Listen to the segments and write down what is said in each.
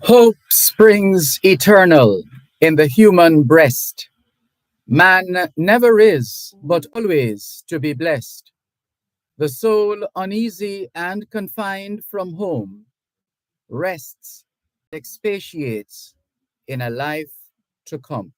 Hope springs eternal in the human breast. Man never is, but always to be blessed. The soul uneasy and confined from home rests, expatiates in a life to come.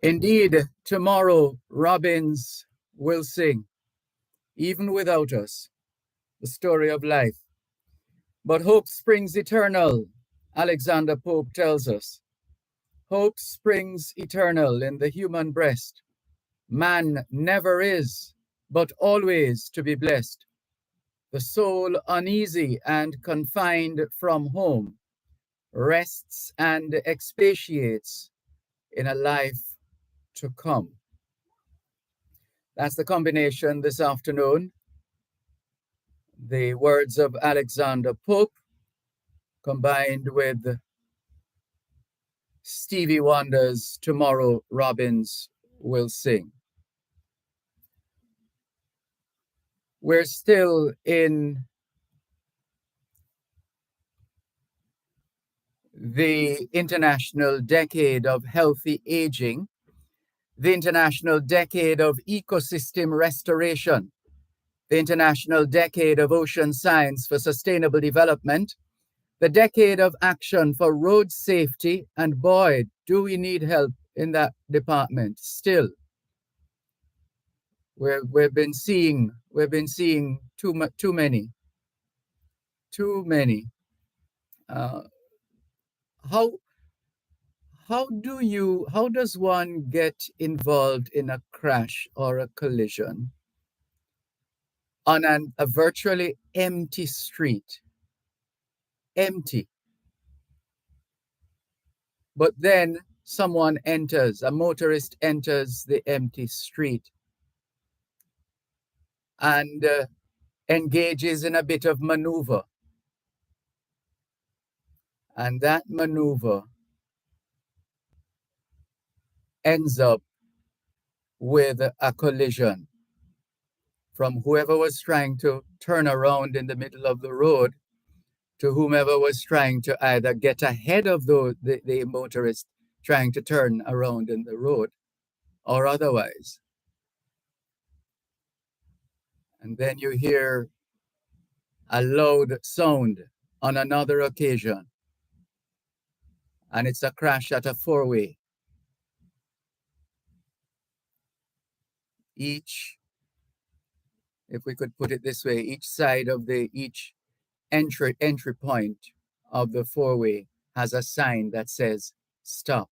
Indeed, tomorrow robins will sing, even without us, the story of life. But hope springs eternal, Alexander Pope tells us. Hope springs eternal in the human breast. Man never is, but always to be blessed. The soul uneasy and confined from home rests and expatiates in a life to come. That's the combination this afternoon. The words of Alexander Pope combined with Stevie Wonder's Tomorrow Robins Will Sing. We're still in the International Decade of Healthy Aging, the International Decade of Ecosystem Restoration, the International Decade of Ocean Science for Sustainable Development, the Decade of Action for Road Safety, and boy, do we need help in that department still. We've been seeing too many. How how does one get involved in a crash or a collision on a virtually empty street? Empty. But then a motorist enters the empty street and engages in a bit of maneuver. And that maneuver ends up with a collision from whoever was trying to turn around in the middle of the road to whomever was trying to either get ahead of the motorist trying to turn around in the road or otherwise. And then you hear a loud sound on another occasion, and it's a crash at a four-way. Each, if we could put it this way, each side of each entry point of the four-way has a sign that says stop.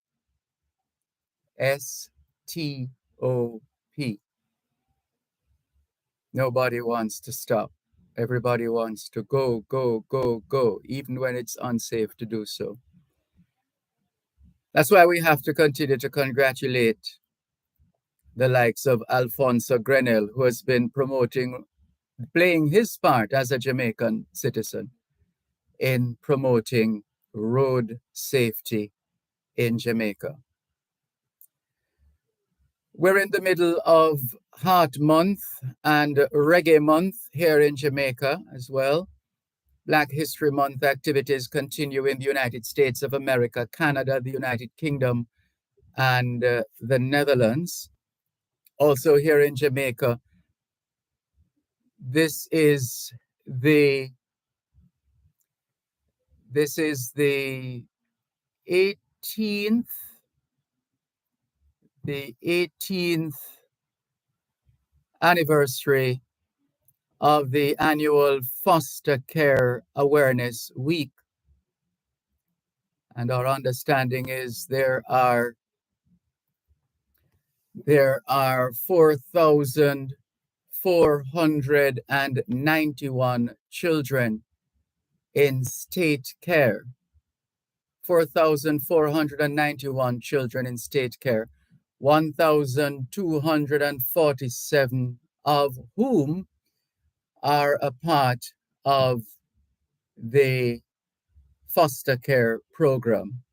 S-T-O-P. Nobody wants to stop. Everybody wants to go, go, go, go, even when it's unsafe to do so. That's why we have to continue to congratulate the likes of Alfonso Grenell, who has been playing his part as a Jamaican citizen in promoting road safety in Jamaica. We're in the middle of Heart Month and Reggae Month here in Jamaica as well. Black History Month activities continue in the United States of America, Canada, the United Kingdom, and the Netherlands. Also here in Jamaica, this is the 18th anniversary of the annual Foster Care Awareness Week. And our understanding is there are 4,491 children in state care. 4,491 children in state care, 1,247 of whom are a part of the foster care program.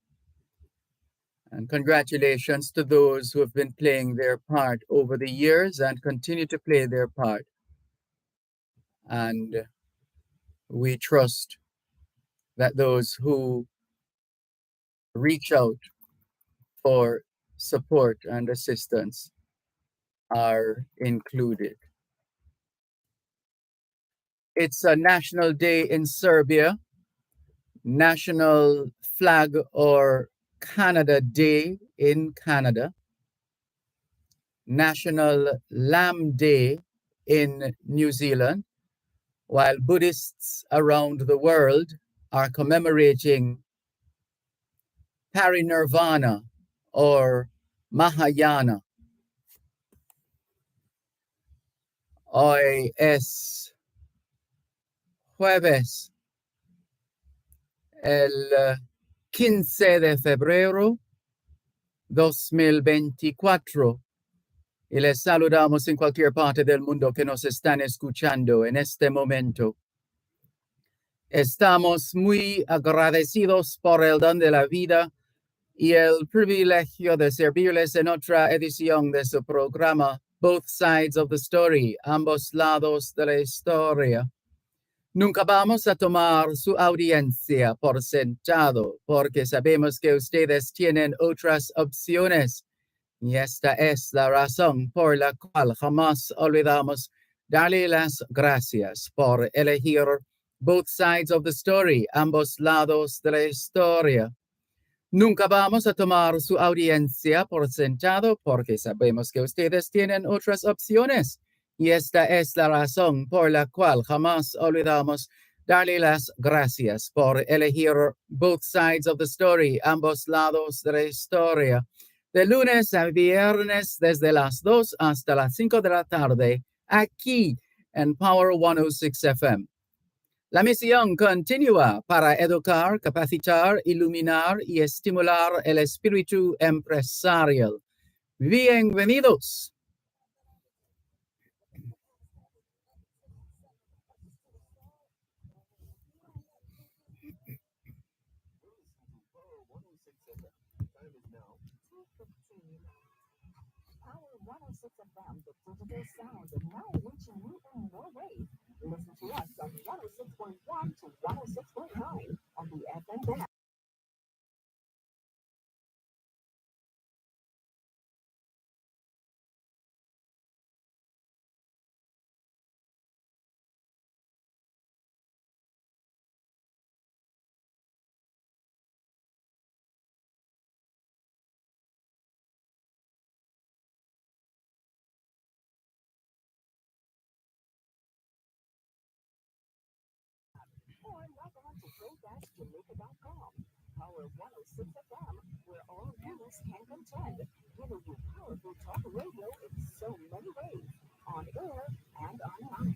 And congratulations to those who have been playing their part over the years and continue to play their part. And we trust that those who reach out for support and assistance are included. It's a national day in Serbia, National Flag or Canada Day in Canada. National Lamb Day in New Zealand, while Buddhists around the world are commemorating Parinirvana or Mahayana. Hoy es jueves, el 15 de febrero 2024. Y les saludamos en cualquier parte del mundo que nos están escuchando en este momento. Estamos muy agradecidos por el don de la vida y el privilegio de servirles en otra edición de su programa Both Sides of the Story, ambos lados de la historia. Nunca vamos a tomar su audiencia por sentado, porque sabemos que ustedes tienen otras opciones. Y esta es la razón por la cual jamás olvidamos darle las gracias por elegir Both Sides of the Story, ambos lados de la historia. Nunca vamos a tomar su audiencia por sentado porque sabemos que ustedes tienen otras opciones. Y esta es la razón por la cual jamás olvidamos darle las gracias por elegir Both Sides of the Story, ambos lados de la historia. De lunes a viernes desde las 2 hasta las 5 de la tarde, aquí en Power 106 FM. La misión continúa para educar, capacitar, iluminar y estimular el espíritu empresarial. Bienvenidos. Listen to us on 106.1 to 106.9 on the FM band. Or log on to go-jamaica.com. Power 106 FM, where all humans can contend, giving you powerful talk radio in so many ways, on air and online.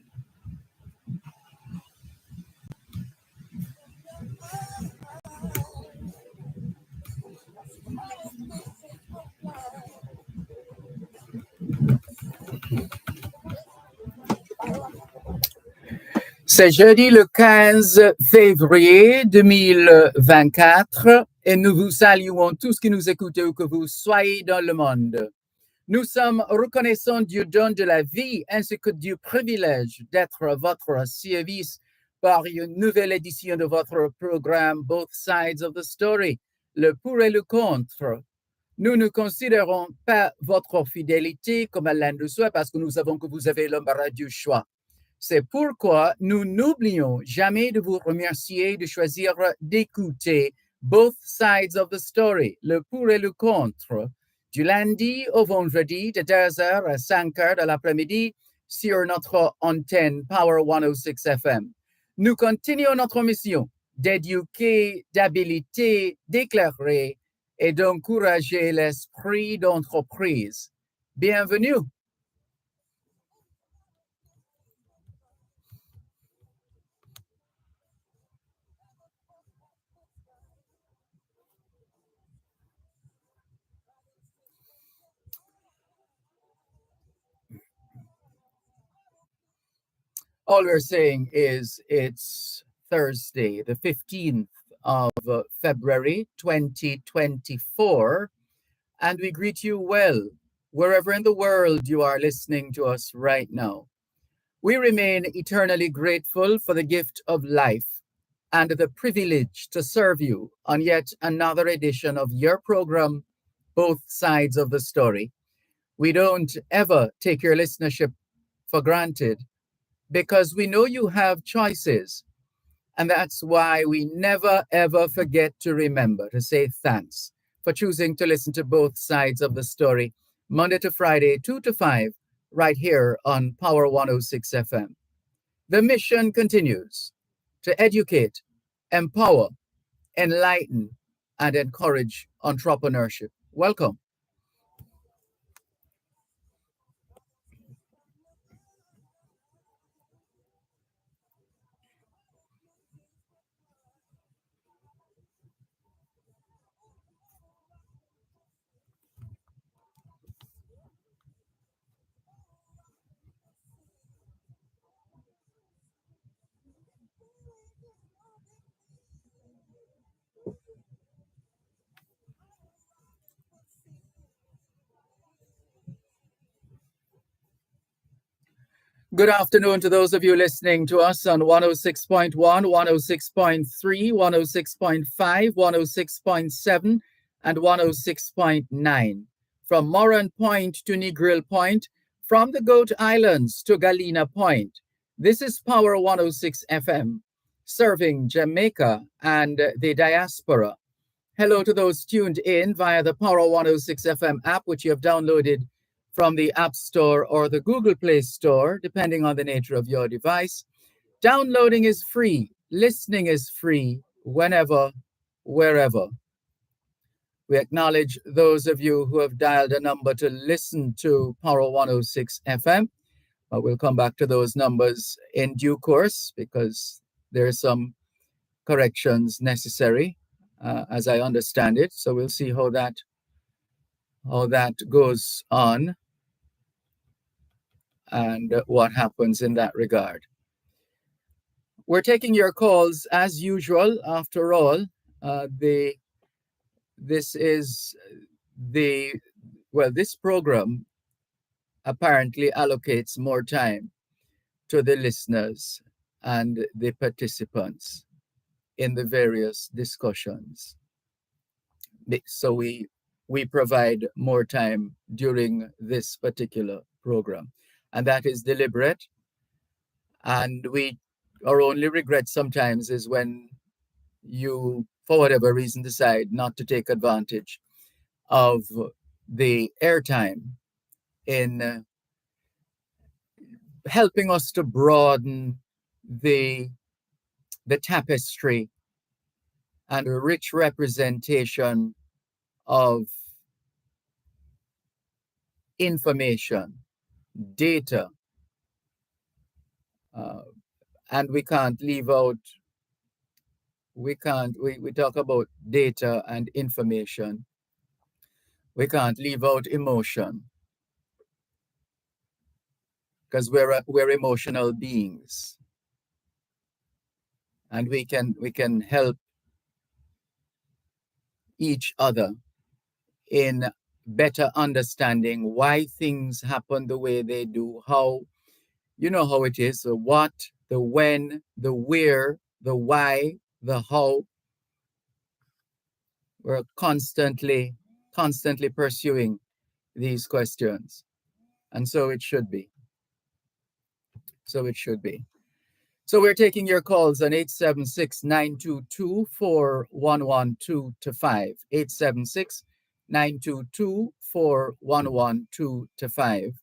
C'est jeudi le 15 février 2024 et nous vous saluons tous qui nous écoutez où que vous soyez dans le monde. Nous sommes reconnaissants du don de la vie ainsi que du privilège d'être à votre service par une nouvelle édition de votre programme Both Sides of the Story, le pour et le contre. Nous ne considérons pas votre fidélité comme l'un de soi parce que nous savons que vous avez l'embarras du choix. C'est pourquoi nous n'oublions jamais de vous remercier de choisir d'écouter Both Sides of the Story, le pour et le contre, du lundi au vendredi de 2h à 5h de l'après-midi sur notre antenne Power 106 FM. Nous continuons notre mission d'éduquer, d'habiliter, d'éclairer et d'encourager l'esprit d'entreprise. Bienvenue. All we're saying is it's Thursday, the 15th of February 2024, and we greet you well wherever in the world you are listening to us right now. We remain eternally grateful for the gift of life and the privilege to serve you on yet another edition of your program, Both Sides of the Story. We don't ever take your listenership for granted, because we know you have choices. And that's why we never, ever forget to remember to say thanks for choosing to listen to both sides of the story. Monday to Friday, 2 to 5, right here on Power 106 FM. The mission continues to educate, empower, enlighten, and encourage entrepreneurship. Welcome. Good afternoon to those of you listening to us on 106.1, 106.3, 106.5, 106.7, and 106.9. From Moran Point to Negril Point, from the Goat Islands to Galena Point. This is Power 106 FM, serving Jamaica and the diaspora. Hello to those tuned in via the Power 106 FM app, which you have downloaded from the App Store or the Google Play Store, depending on the nature of your device. Downloading is free. Listening is free whenever, wherever. We acknowledge those of you who have dialed a number to listen to Power 106 FM. We'll come back to those numbers in due course because there are some corrections necessary, as I understand it. So we'll see how that goes on and what happens in that regard. We're taking your calls as usual. After all, this program apparently allocates more time to the listeners and the participants in the various discussions. So we provide more time during this particular program, and that is deliberate. And our only regret sometimes is when you, for whatever reason, decide not to take advantage of the airtime in helping us to broaden the tapestry and a rich representation of information, data, and we can't leave out, we talk about data and information. We can't leave out emotion because we're emotional beings, and we can help each other in better understanding why things happen the way they do, how, you know how it is, the what, the when, the where, the why, the how. We're constantly pursuing these questions. And so it should be. So we're taking your calls on 876-922-4112-5. 876-922-4112-5.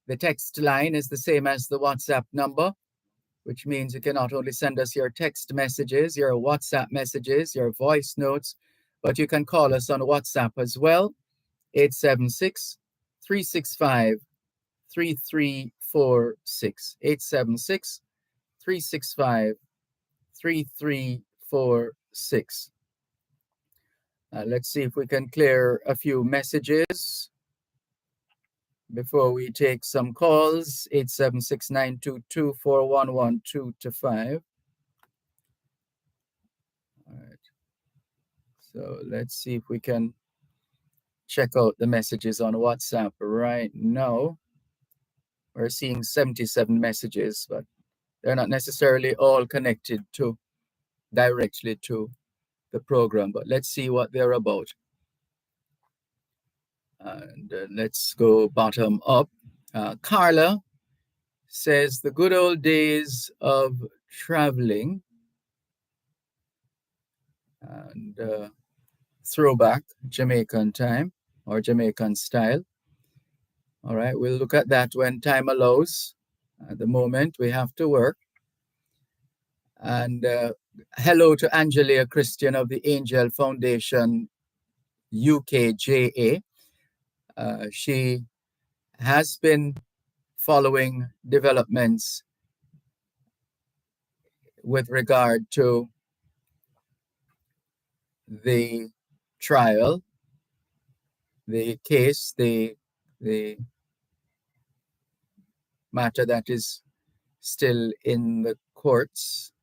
The text line is the same as the WhatsApp number, which means you can not only send us your text messages, your WhatsApp messages, your voice notes, but you can call us on WhatsApp as well. 876-365-3346. 876-365-3346. Let's see if we can clear a few messages before we take some calls. 876-922-4112-5. All right. So let's see if we can check out the messages on WhatsApp right now. We're seeing 77 messages, but they're not necessarily all connected directly to the program, but let's see what they're about. And let's go bottom up. Carla says the good old days of traveling and throwback Jamaican time or Jamaican style. All right, we'll look at that when time allows. At the moment, we have to work. And hello to Angelia Christian of the Angel Foundation UKJA. She has been following developments with regard to the trial, the case, the matter that is still in the courts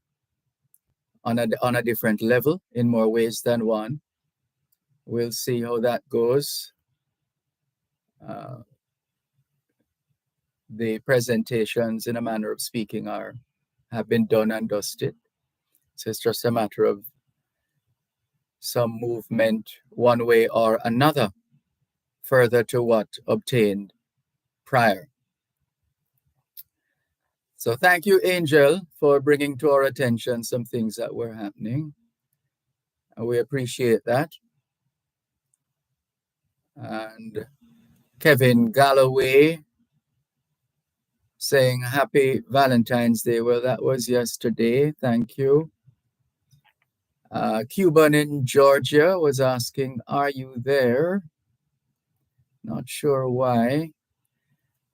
on a different level in more ways than one. We'll see how that goes. The presentations, in a manner of speaking, have been done and dusted. So it's just a matter of some movement one way or another further to what obtained prior. So thank you, Angel, for bringing to our attention some things that were happening. And we appreciate that. And Kevin Galloway saying happy Valentine's Day. Well, that was yesterday. Thank you. Cuban in Georgia was asking, are you there? Not sure why.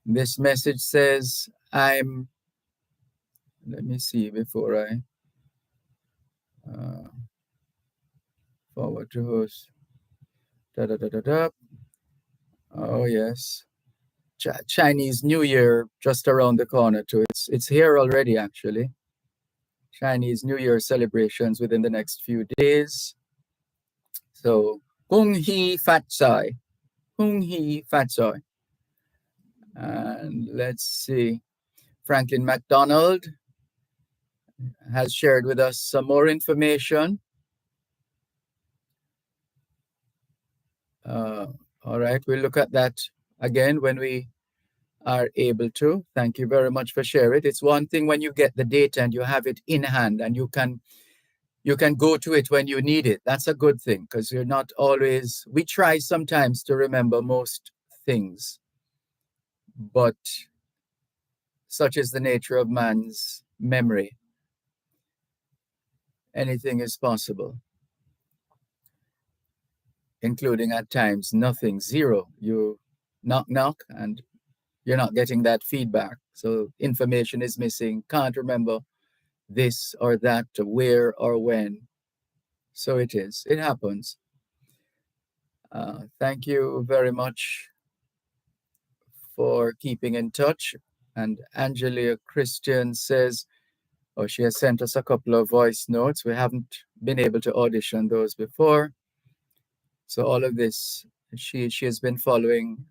This message says, let me see before I forward to host. Oh, yes. Chinese New Year just around the corner too. It's here already, actually. Chinese New Year celebrations within the next few days. So, Kung Hee Fat Sai. Kung Hee Fat Sai. And let's see. Franklin MacDonald has shared with us some more information. All right, we'll look at that again when we are able to. Thank you very much for sharing it. It's one thing when you get the data and you have it in hand and you can go to it when you need it. That's a good thing, because you're not always, we try sometimes to remember most things, but such is the nature of man's memory. Anything is possible, including at times nothing, zero. You knock, and you're not getting that feedback. So information is missing, can't remember this or that, where or when. So it is, it happens. Thank you very much for keeping in touch. And Angelia Christian says, she has sent us a couple of voice notes. We haven't been able to audition those before. So all of this, she has been following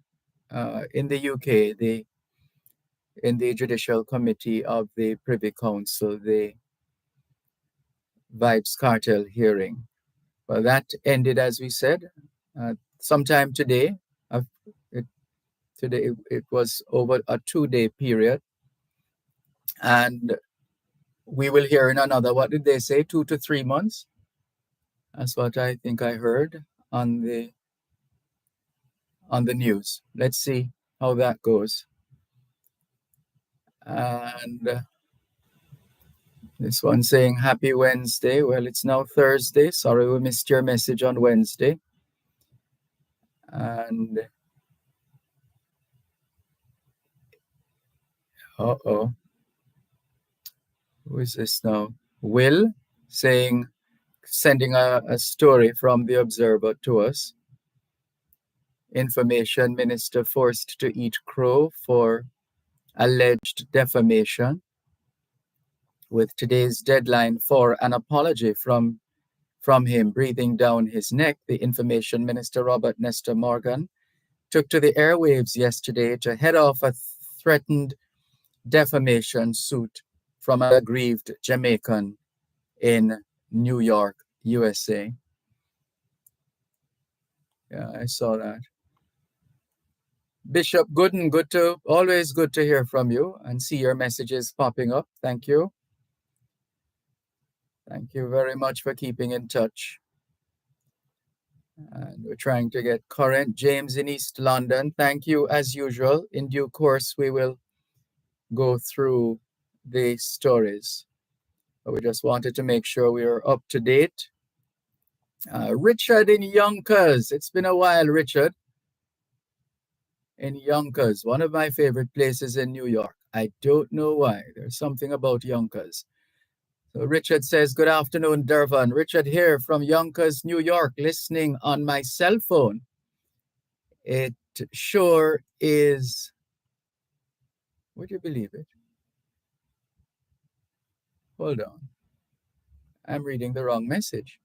in the UK, in the Judicial Committee of the Privy Council, the Vibes Cartel hearing. Well, that ended, as we said, sometime today. Today it was over a 2-day period. And we will hear in another, what did they say, 2 to 3 months? That's what I think I heard on the news. Let's see how that goes. And this one saying happy Wednesday. Well, it's now Thursday. Sorry we missed your message on Wednesday. And who is this now? Will sending a story from the Observer to us. Information minister forced to eat crow for alleged defamation, with today's deadline for an apology from him breathing down his neck. The information minister, Robert Nestor Morgan, took to the airwaves yesterday to head off a threatened defamation suit from an aggrieved Jamaican in New York, USA. Yeah, I saw that. Bishop Gooden, always good to hear from you and see your messages popping up. Thank you. Thank you very much for keeping in touch. And we're trying to get current. James in East London, thank you as usual. In due course, we will go through the stories. But we just wanted to make sure we are up to date. Richard in Yonkers. It's been a while, Richard. In Yonkers, one of my favorite places in New York. I don't know why. There's something about Yonkers. So Richard says, good afternoon, Dervan. Richard here from Yonkers, New York, listening on my cell phone. It sure is. Would you believe it? Hold on. I'm reading the wrong message.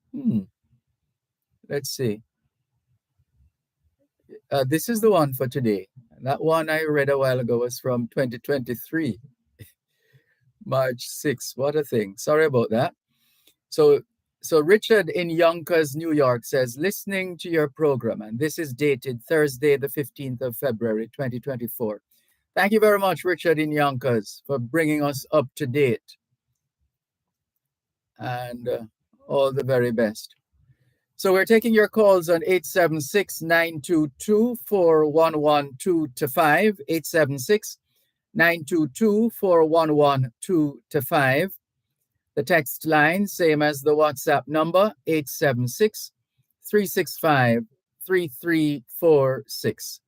Let's see. This is the one for today. That one I read a while ago was from 2023, March 6th. What a thing. Sorry about that. So Richard in Yonkers, New York says, listening to your program, and this is dated Thursday, the 15th of February, 2024. Thank you very much, Richard in Yonkers, for bringing us up to date. And all the very best. So we're taking your calls on 876-922-4112-5, 876-922-4112-5. The text line, same as the WhatsApp number, 876-365-3346.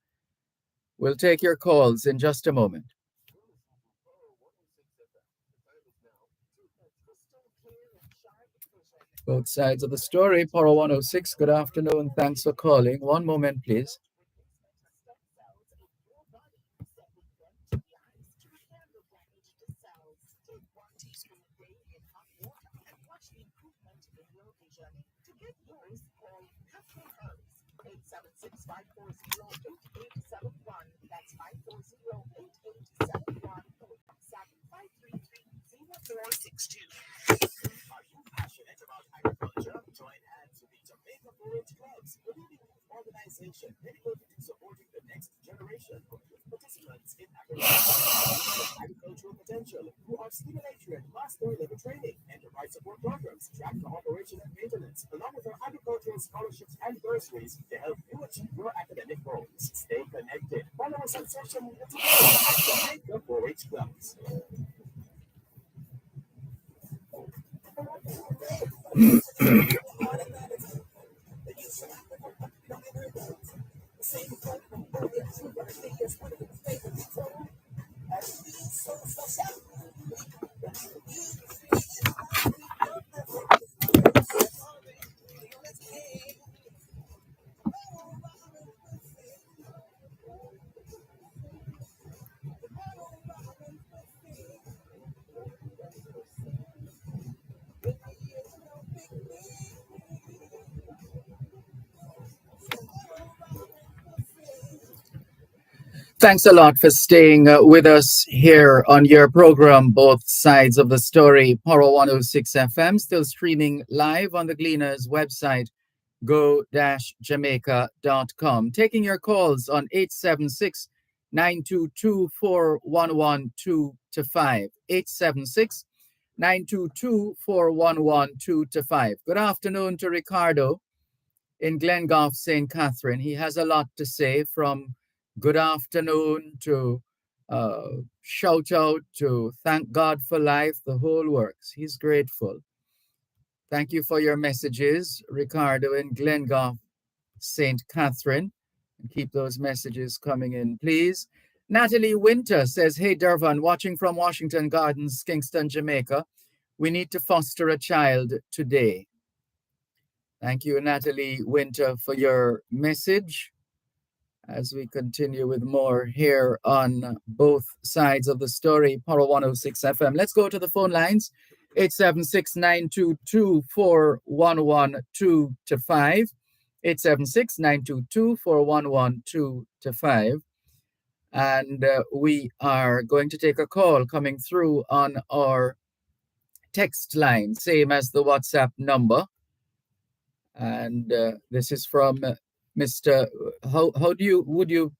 We'll take your calls in just a moment. Both sides of the story, Poro 106. Good afternoon. Thanks for calling. One moment, please. Are you passionate about agriculture? Join hands with the Jamaica 4-H clubs, the leading youth organization dedicated to supporting the next generation of youth participants in agriculture. Agricultural potential, who are stimulate you and master labor training, enterprise support programs, tractor operation and maintenance, along with our agricultural scholarships and bursaries to help you achieve your academic goals. Stay connected. Follow us on social media today at Jamaica 4-H clubs. Thanks a lot for staying with us here on your program, Both Sides of the Story, Poro 106 FM, still streaming live on the Gleaners website, go-jamaica.com. Taking your calls on 876-922-4112-5, 876-922-4112-5. Good afternoon to Ricardo in Glengoff, St. Catherine. He has a lot to say, from good afternoon to shout out to thank God for life, the whole works. He's grateful. Thank you for your messages, Ricardo in Glengoff, St. Catherine. And keep those messages coming in, please. Natalie Winter says, hey, Dervan, watching from Washington Gardens, Kingston, Jamaica. We need to foster a child today. Thank you, Natalie Winter, for your message. As we continue with more here on Both Sides of the Story, Poro 106 FM. Let's go to the phone lines, 876-922-4112-5, 876-922-4112-5. And we are going to take a call coming through on our text line, same as the WhatsApp number. And this is from Mr. How would you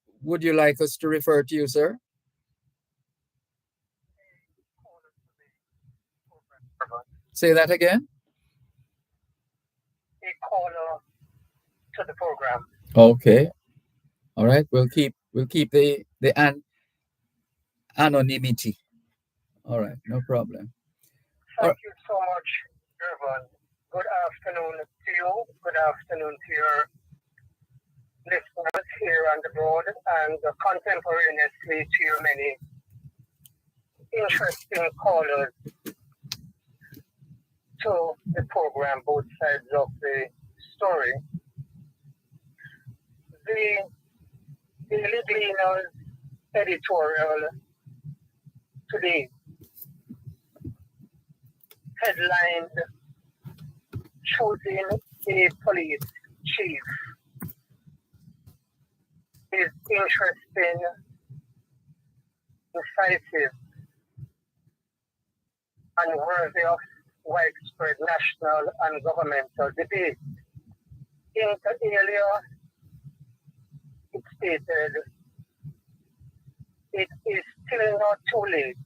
like us to refer to you, sir? Say that again. A caller to the program. Okay. All right. We'll keep the anonymity. All right. No problem. All Thank you so much, Dervan. Good afternoon to you. Good afternoon to your listeners here and abroad, and contemporaneously to your many interesting callers to the program, both sides of the story. The Daily Gleaner's editorial today headlined "Choosing a Police Chief" is interesting, incisive, and worthy of widespread national and governmental debate. Inter alia, it stated, it is still not too late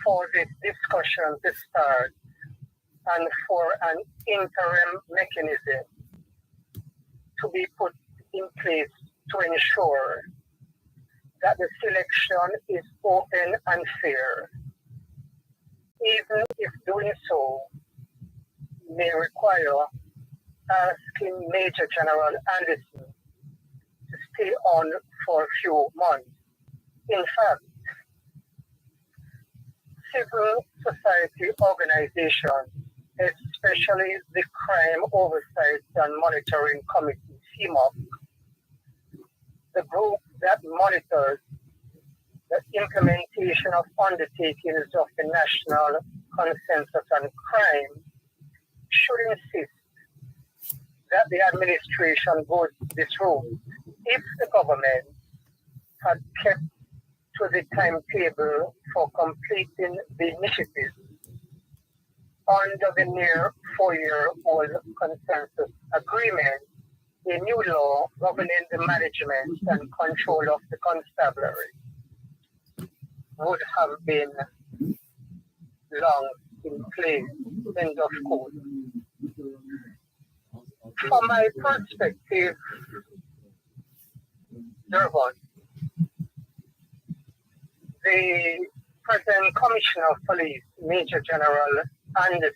for this discussion to start and for an interim mechanism to be put in place to ensure that the selection is open and fair, even if doing so may require asking Major General Anderson to stay on for a few months. In fact, civil society organizations, especially the Crime Oversight and Monitoring Committee, CMOC, the group that monitors the implementation of undertakings of the National Consensus on Crime, should insist that the administration goes this route if the government had kept to the timetable for completing the initiative under the near 4-year-old consensus agreement. A new law governing the management and control of the constabulary would have been long in place. End of quote. From my perspective, Dervan, the present Commissioner of Police, Major General Anderson,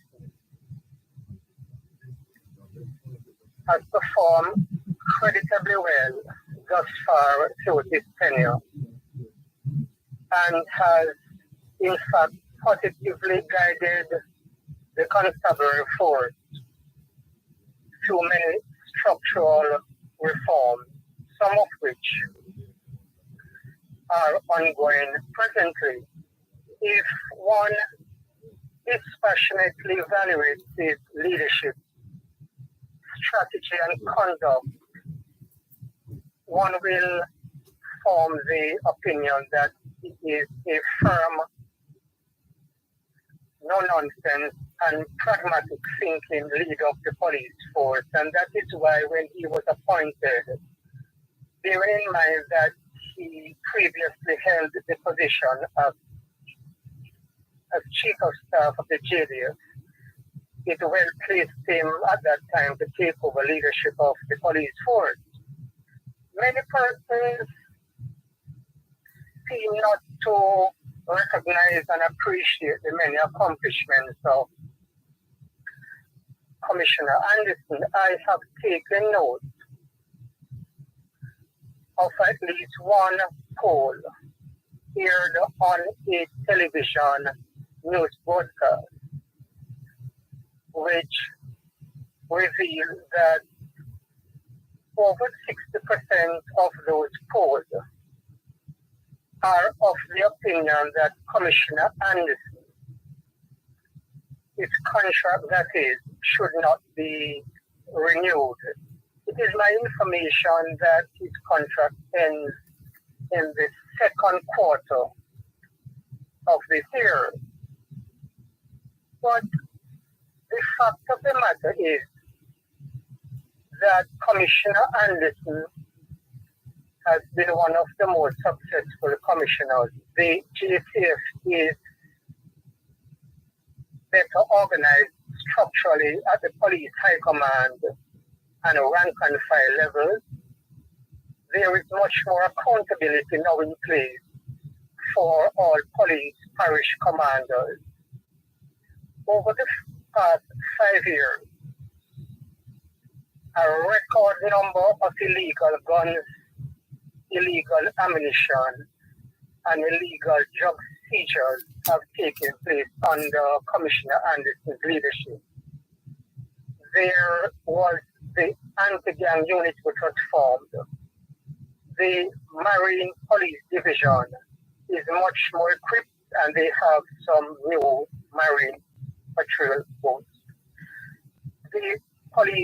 has performed creditably well thus far through his tenure and has, in fact, positively guided the constabulary force through many structural reforms, some of which are ongoing presently. If one dispassionately evaluates his leadership, strategy, and conduct, one will form the opinion that he is a firm, no-nonsense, and pragmatic thinking leader of the police force. And that is why when he was appointed, bearing in mind that he previously held the position of as Chief of Staff of the JDF, it well placed him at that time to take over leadership of the police force. Many persons seem not to recognize and appreciate the many accomplishments of Commissioner Anderson. I have taken note of at least one poll aired on a television news broadcast, which revealed that over 60% of those polled are of the opinion that Commissioner Anderson, his contract that is, should not be renewed. It is my information that his contract ends in the second quarter of this year. But the fact of the matter is that Commissioner Anderson has been one of the most successful commissioners. The JCF is better organized structurally at the police high command and rank and file levels, there is much more accountability now in place for all police parish commanders. Over the past 5 years, a record number of illegal guns, illegal ammunition, and illegal drug seizures have taken place under Commissioner Anderson's leadership. There was the anti-gang unit which was formed. The Marine Police Division is much more equipped and they have some new Marine patrol boats. The police